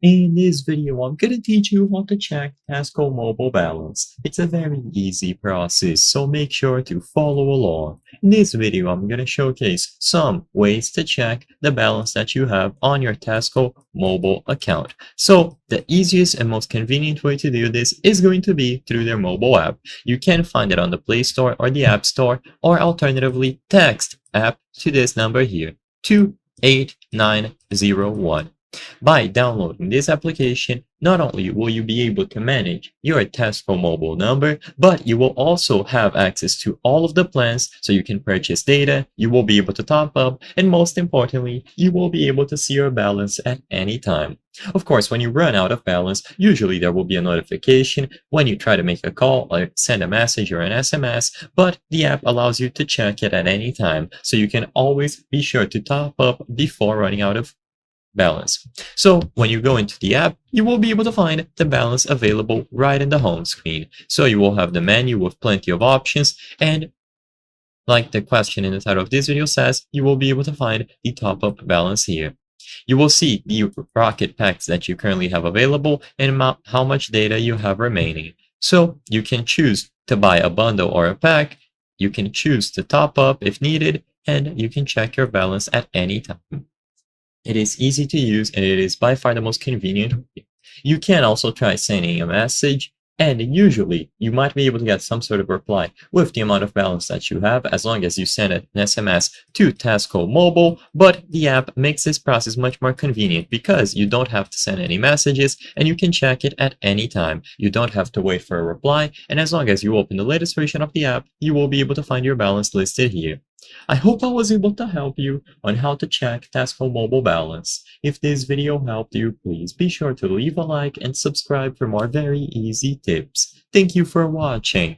In this video, I'm going to teach you how to check Tesco mobile balance. It's a very easy process, so make sure to follow along. In this video, I'm going to showcase some ways to check the balance that you have on your Tesco mobile account. So the easiest and most convenient way to do this is going to be through their mobile app. You can find it on the Play Store or the App Store, or alternatively, text app to this number here, 28901. By downloading this application, not only will you be able to manage your Tesco mobile number, but you will also have access to all of the plans so you can purchase data, you will be able to top up, and most importantly, you will be able to see your balance at any time. Of course, when you run out of balance, usually there will be a notification when you try to make a call or send a message or an SMS, but the app allows you to check it at any time, so you can always be sure to top up before running out of balance. So when you go into the app, you will be able to find the balance available right in the home screen. So you will have the menu with plenty of options, and like the question in the title of this video says, you will be able to find the top-up balance here. You will see the rocket packs that you currently have available and how much data you have remaining. So you can choose to buy a bundle or a pack, you can choose to top up if needed, and you can check your balance at any time. It is easy to use and it is by far the most convenient way. You can also try sending a message, and usually you might be able to get some sort of reply with the amount of balance that you have as long as you send an SMS to Tesco Mobile, but the app makes this process much more convenient because you don't have to send any messages and you can check it at any time. You don't have to wait for a reply, and as long as you open the latest version of the app, you will be able to find your balance listed here. I hope I was able to help you on how to check Tesco mobile balance. If this video helped you, please be sure to leave a like and subscribe for more very easy tips. Thank you for watching.